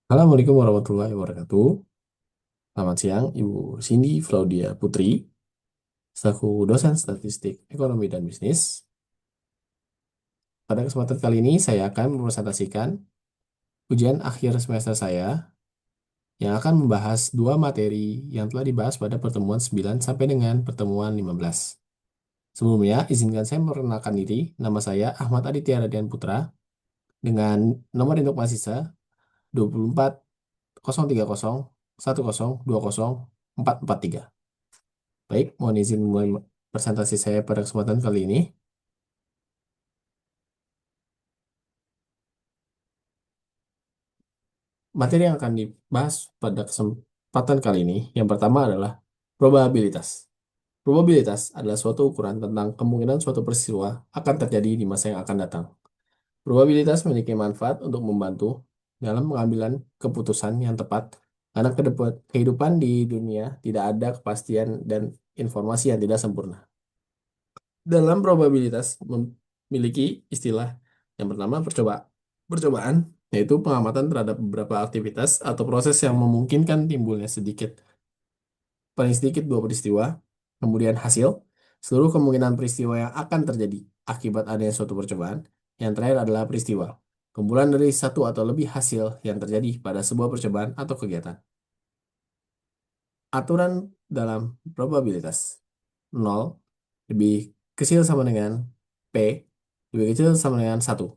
Assalamualaikum warahmatullahi wabarakatuh. Selamat siang, Ibu Cindy Claudia Putri, selaku dosen statistik ekonomi dan bisnis. Pada kesempatan kali ini, saya akan mempresentasikan ujian akhir semester saya yang akan membahas dua materi yang telah dibahas pada pertemuan 9 sampai dengan pertemuan 15. Sebelumnya, izinkan saya memperkenalkan diri. Nama saya Ahmad Aditya Radian Putra dengan nomor induk mahasiswa 24 030 10 443. Baik, mohon izin mulai presentasi saya pada kesempatan kali ini. Materi yang akan dibahas pada kesempatan kali ini, yang pertama adalah probabilitas. Probabilitas adalah suatu ukuran tentang kemungkinan suatu peristiwa akan terjadi di masa yang akan datang. Probabilitas memiliki manfaat untuk membantu dalam pengambilan keputusan yang tepat, karena kehidupan di dunia tidak ada kepastian dan informasi yang tidak sempurna. Dalam probabilitas memiliki istilah yang pertama percobaan, yaitu pengamatan terhadap beberapa aktivitas atau proses yang memungkinkan timbulnya paling sedikit dua peristiwa, kemudian hasil, seluruh kemungkinan peristiwa yang akan terjadi akibat adanya suatu percobaan. Yang terakhir adalah peristiwa, kumpulan dari satu atau lebih hasil yang terjadi pada sebuah percobaan atau kegiatan. Aturan dalam probabilitas: nol lebih kecil sama dengan P lebih kecil sama dengan satu.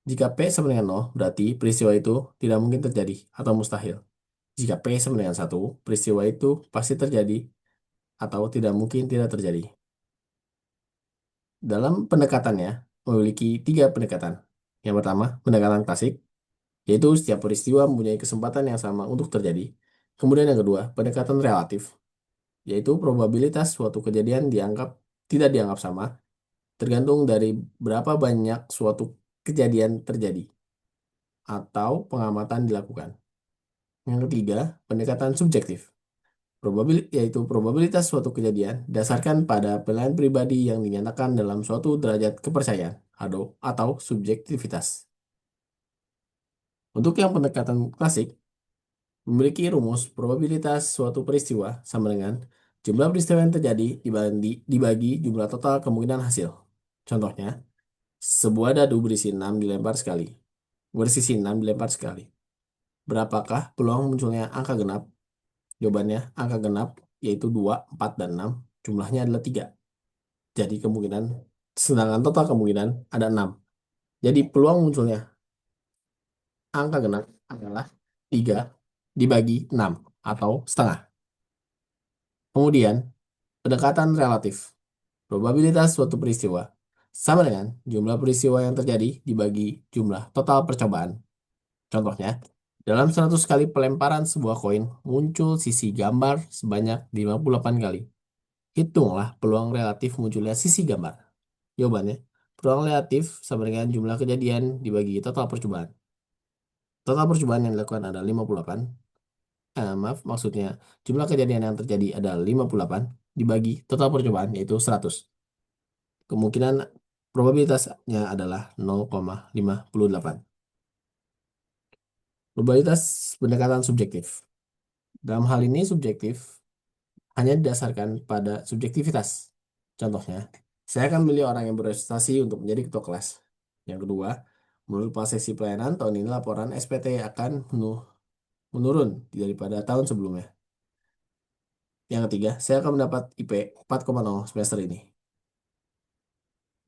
Jika P sama dengan nol, berarti peristiwa itu tidak mungkin terjadi atau mustahil. Jika P sama dengan satu, peristiwa itu pasti terjadi atau tidak mungkin tidak terjadi. Dalam pendekatannya, memiliki tiga pendekatan. Yang pertama, pendekatan klasik, yaitu setiap peristiwa mempunyai kesempatan yang sama untuk terjadi. Kemudian yang kedua, pendekatan relatif, yaitu probabilitas suatu kejadian tidak dianggap sama, tergantung dari berapa banyak suatu kejadian terjadi atau pengamatan dilakukan. Yang ketiga, pendekatan subjektif, yaitu probabilitas suatu kejadian dasarkan pada penilaian pribadi yang dinyatakan dalam suatu derajat kepercayaan atau subjektivitas. Untuk yang pendekatan klasik, memiliki rumus probabilitas suatu peristiwa sama dengan jumlah peristiwa yang terjadi dibagi jumlah total kemungkinan hasil. Contohnya, sebuah dadu bersisi 6 dilempar sekali. Berapakah peluang munculnya angka genap? Jawabannya, angka genap yaitu 2, 4, dan 6. Jumlahnya adalah 3. Jadi sedangkan total kemungkinan ada 6. Jadi peluang munculnya angka genap adalah 3 dibagi 6 atau setengah. Kemudian, pendekatan relatif. Probabilitas suatu peristiwa sama dengan jumlah peristiwa yang terjadi dibagi jumlah total percobaan. Contohnya, dalam 100 kali pelemparan sebuah koin, muncul sisi gambar sebanyak 58 kali. Hitunglah peluang relatif munculnya sisi gambar. Jawabannya, peluang relatif sama dengan jumlah kejadian dibagi total percobaan. Total percobaan yang dilakukan ada 58. Maaf, maksudnya jumlah kejadian yang terjadi ada 58 dibagi total percobaan yaitu 100. Kemungkinan probabilitasnya adalah 0,58. Probabilitas pendekatan subjektif. Dalam hal ini subjektif hanya didasarkan pada subjektivitas. Contohnya, saya akan memilih orang yang berprestasi untuk menjadi ketua kelas. Yang kedua, menurut prosesi pelayanan, tahun ini laporan SPT akan menurun daripada tahun sebelumnya. Yang ketiga, saya akan mendapat IP 4,0 semester ini.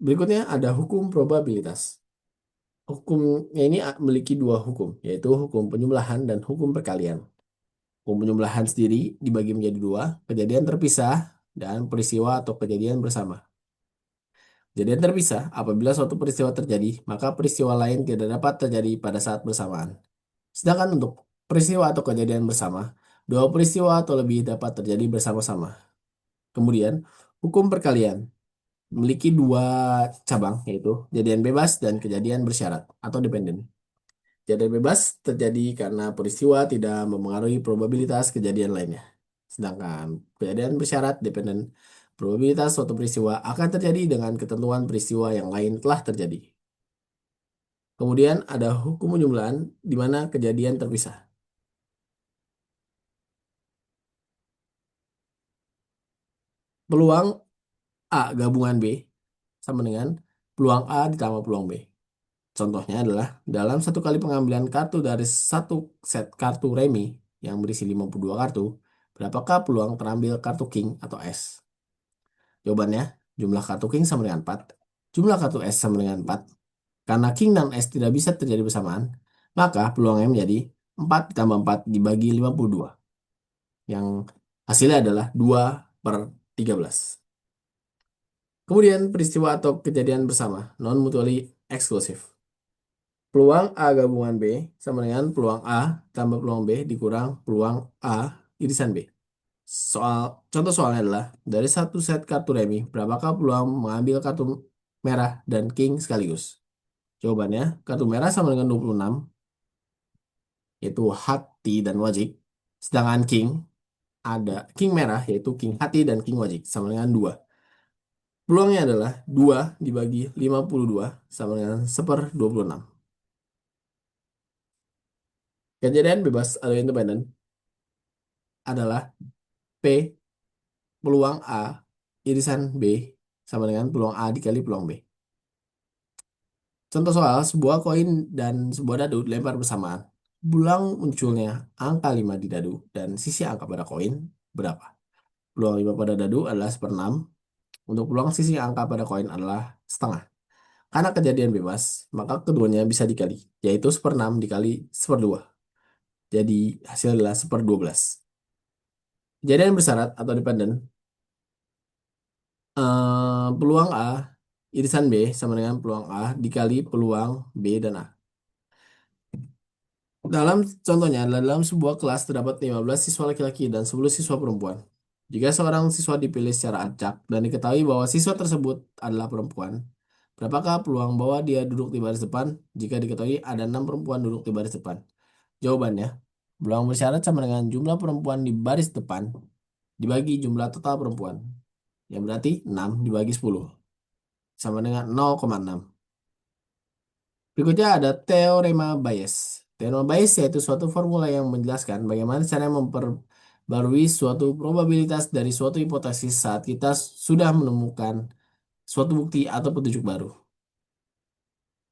Berikutnya ada hukum probabilitas. Hukumnya ini memiliki dua hukum, yaitu hukum penjumlahan dan hukum perkalian. Hukum penjumlahan sendiri dibagi menjadi dua, kejadian terpisah dan peristiwa atau kejadian bersama. Kejadian terpisah, apabila suatu peristiwa terjadi, maka peristiwa lain tidak dapat terjadi pada saat bersamaan. Sedangkan untuk peristiwa atau kejadian bersama, dua peristiwa atau lebih dapat terjadi bersama-sama. Kemudian, hukum perkalian memiliki dua cabang, yaitu kejadian bebas dan kejadian bersyarat atau dependen. Kejadian bebas terjadi karena peristiwa tidak memengaruhi probabilitas kejadian lainnya. Sedangkan kejadian bersyarat dependen, probabilitas suatu peristiwa akan terjadi dengan ketentuan peristiwa yang lain telah terjadi. Kemudian ada hukum penjumlahan di mana kejadian terpisah. Peluang A gabungan B sama dengan peluang A ditambah peluang B. Contohnya adalah dalam satu kali pengambilan kartu dari satu set kartu remi yang berisi 52 kartu, berapakah peluang terambil kartu king atau S? Jawabannya, jumlah kartu king sama dengan 4, jumlah kartu S sama dengan 4. Karena king dan S tidak bisa terjadi bersamaan, maka peluangnya menjadi 4 ditambah 4 dibagi 52, yang hasilnya adalah 2/13. Kemudian peristiwa atau kejadian bersama, non-mutually exclusive. Peluang A gabungan B sama dengan peluang A tambah peluang B dikurang peluang A irisan B. Soal contoh soalnya adalah dari satu set kartu remi, berapakah peluang mengambil kartu merah dan king sekaligus? Jawabannya, kartu merah sama dengan 26, yaitu hati dan wajib. Sedangkan king ada king merah, yaitu king hati dan king wajib, sama dengan 2. Peluangnya adalah 2 dibagi 52 sama dengan 1/26. Kejadian bebas atau independen adalah P peluang A irisan B sama dengan peluang A dikali peluang B. Contoh soal, sebuah koin dan sebuah dadu dilempar bersamaan. Peluang munculnya angka 5 di dadu dan sisi angka pada koin berapa? Peluang 5 pada dadu adalah 1/6. Untuk peluang sisi angka pada koin adalah setengah. Karena kejadian bebas, maka keduanya bisa dikali, yaitu 1/6 dikali 1/2. Jadi hasil adalah 1/12. Kejadian bersyarat atau dependen, peluang A irisan B sama dengan peluang A dikali peluang B dan A. Dalam contohnya adalah dalam sebuah kelas terdapat 15 siswa laki-laki dan 10 siswa perempuan. Jika seorang siswa dipilih secara acak dan diketahui bahwa siswa tersebut adalah perempuan, berapakah peluang bahwa dia duduk di baris depan jika diketahui ada 6 perempuan duduk di baris depan? Jawabannya, peluang bersyarat sama dengan jumlah perempuan di baris depan dibagi jumlah total perempuan, yang berarti 6 dibagi 10, sama dengan 0,6. Berikutnya ada teorema Bayes. Teorema Bayes yaitu suatu formula yang menjelaskan bagaimana cara memperbarui suatu probabilitas dari suatu hipotesis saat kita sudah menemukan suatu bukti atau petunjuk baru.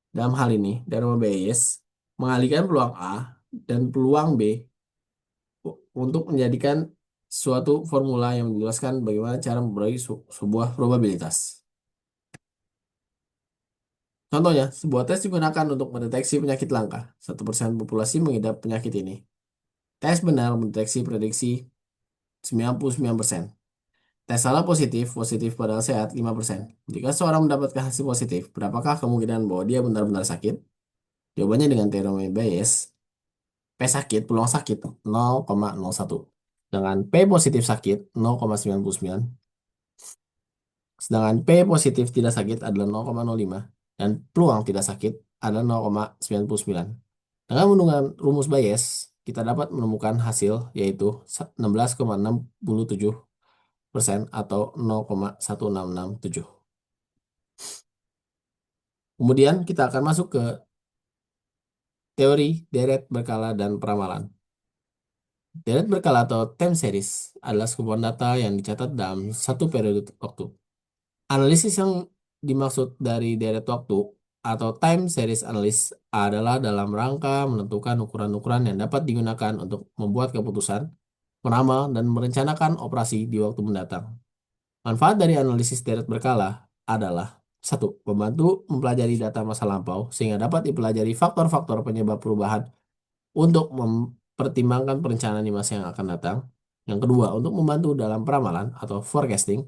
Dalam hal ini, teorema Bayes mengalihkan peluang A dan peluang B untuk menjadikan suatu formula yang menjelaskan bagaimana cara memperbarui sebuah probabilitas. Contohnya, sebuah tes digunakan untuk mendeteksi penyakit langka. 1% populasi mengidap penyakit ini. Tes benar mendeteksi prediksi 99%. Tes salah positif, positif padahal sehat 5%. Jika seorang mendapatkan hasil positif, berapakah kemungkinan bahwa dia benar-benar sakit? Jawabannya dengan teorema Bayes, P sakit, peluang sakit 0,01. Dengan P positif sakit 0,99. Sedangkan P positif tidak sakit adalah 0,05 dan peluang tidak sakit adalah 0,99. Dengan menggunakan rumus Bayes, kita dapat menemukan hasil yaitu 16,67% atau 0,1667. Kemudian kita akan masuk ke teori deret berkala dan peramalan. Deret berkala atau time series adalah sekumpulan data yang dicatat dalam satu periode waktu. Analisis yang dimaksud dari deret waktu atau time series analysis adalah dalam rangka menentukan ukuran-ukuran yang dapat digunakan untuk membuat keputusan, meramal, dan merencanakan operasi di waktu mendatang. Manfaat dari analisis deret berkala adalah: satu, membantu mempelajari data masa lampau sehingga dapat dipelajari faktor-faktor penyebab perubahan untuk mempertimbangkan perencanaan di masa yang akan datang. Yang kedua, untuk membantu dalam peramalan atau forecasting.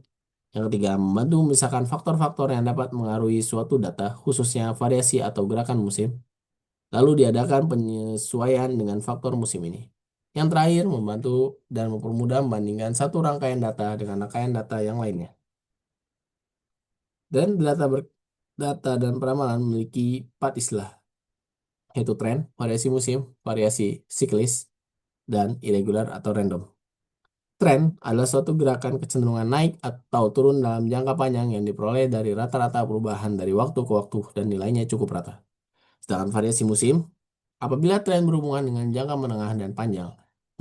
Yang ketiga, membantu memisahkan faktor-faktor yang dapat mengaruhi suatu data, khususnya variasi atau gerakan musim, lalu diadakan penyesuaian dengan faktor musim ini. Yang terakhir, membantu dan mempermudah membandingkan satu rangkaian data dengan rangkaian data yang lainnya. Dan data dan peramalan memiliki 4 istilah, yaitu tren, variasi musim, variasi siklis, dan irregular atau random. Tren adalah suatu gerakan kecenderungan naik atau turun dalam jangka panjang yang diperoleh dari rata-rata perubahan dari waktu ke waktu dan nilainya cukup rata. Sedangkan variasi musim, apabila tren berhubungan dengan jangka menengah dan panjang,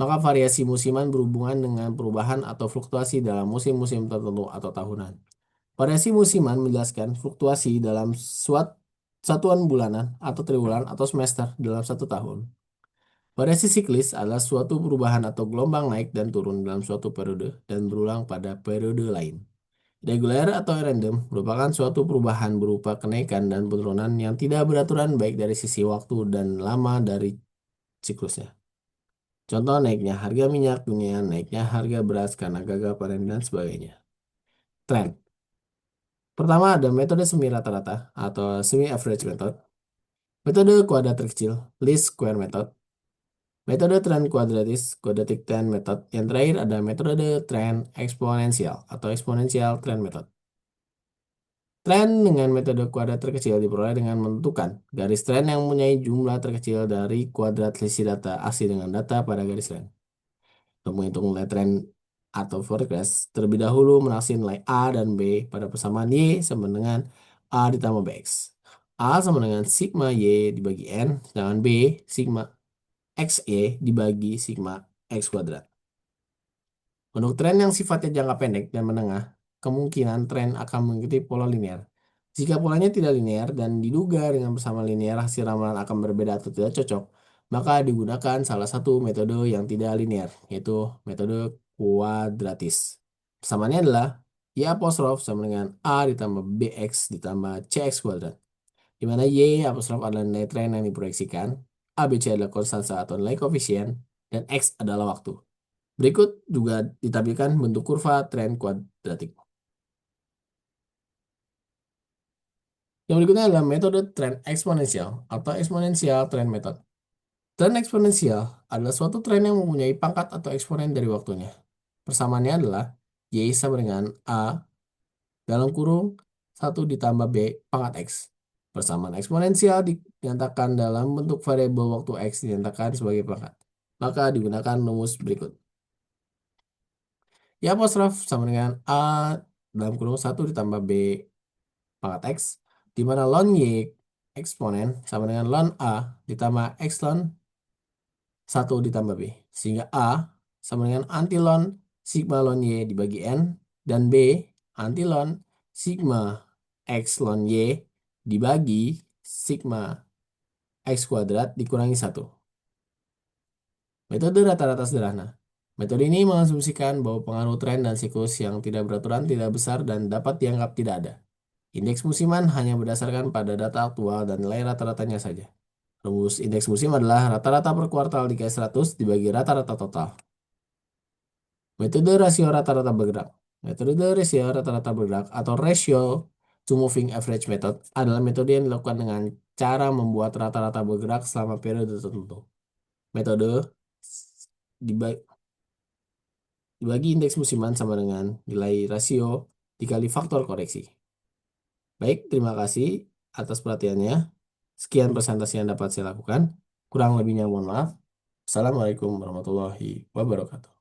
maka variasi musiman berhubungan dengan perubahan atau fluktuasi dalam musim-musim tertentu atau tahunan. Variasi musiman menjelaskan fluktuasi dalam satuan bulanan atau triwulan atau semester dalam satu tahun. Variasi siklis adalah suatu perubahan atau gelombang naik dan turun dalam suatu periode dan berulang pada periode lain. Reguler atau random merupakan suatu perubahan berupa kenaikan dan penurunan yang tidak beraturan baik dari sisi waktu dan lama dari siklusnya. Contoh naiknya harga minyak dunia, naiknya harga beras karena gagal panen dan sebagainya. Tren. Pertama ada metode semi rata-rata atau semi average method. Metode kuadrat terkecil, least square method. Metode tren kuadratis, quadratic trend method. Yang terakhir ada metode tren eksponensial atau exponential trend method. Tren dengan metode kuadrat terkecil diperoleh dengan menentukan garis tren yang mempunyai jumlah terkecil dari kuadrat selisih data asli dengan data pada garis tren. Untuk menghitung nilai tren atau forecast, terlebih dahulu menaksir nilai A dan B pada persamaan Y sama dengan A ditambah BX. A sama dengan sigma Y dibagi N, sedangkan B sigma XY dibagi sigma X kuadrat. Untuk tren yang sifatnya jangka pendek dan menengah, kemungkinan tren akan mengikuti pola linear. Jika polanya tidak linear dan diduga dengan persamaan linear hasil ramalan akan berbeda atau tidak cocok, maka digunakan salah satu metode yang tidak linear, yaitu metode kuadratis. Persamaannya adalah Y apostrof sama dengan A ditambah BX ditambah CX kuadrat, di mana Y apostrof adalah nilai tren yang diproyeksikan, ABC adalah konstanta atau nilai koefisien, dan X adalah waktu. Berikut juga ditampilkan bentuk kurva tren kuadratik. Yang berikutnya adalah metode tren eksponensial atau exponential trend method. Tren eksponensial adalah suatu tren yang mempunyai pangkat atau eksponen dari waktunya. Persamaannya adalah Y sama dengan A dalam kurung 1 ditambah B pangkat X. Persamaan eksponensial dinyatakan dalam bentuk variabel waktu X dinyatakan sebagai pangkat. Maka digunakan rumus berikut. Y apostrof sama dengan A dalam kurung 1 ditambah B pangkat X, di mana ln Y eksponen sama dengan ln A ditambah X ln 1 ditambah B. Sehingga A sama dengan antilon sigma ln Y dibagi N, dan B antilon sigma X ln Y dibagi sigma X kuadrat dikurangi 1. Metode rata-rata sederhana. Metode ini mengasumsikan bahwa pengaruh tren dan siklus yang tidak beraturan tidak besar dan dapat dianggap tidak ada. Indeks musiman hanya berdasarkan pada data aktual dan nilai rata-ratanya saja. Rumus indeks musim adalah rata-rata per kuartal dikali 100 dibagi rata-rata total. Metode rasio rata-rata bergerak. Metode rasio rata-rata bergerak atau ratio to moving average method adalah metode yang dilakukan dengan cara membuat rata-rata bergerak selama periode tertentu. Metode dibagi indeks musiman sama dengan nilai rasio dikali faktor koreksi. Baik, terima kasih atas perhatiannya. Sekian presentasi yang dapat saya lakukan. Kurang lebihnya mohon maaf. Assalamualaikum warahmatullahi wabarakatuh.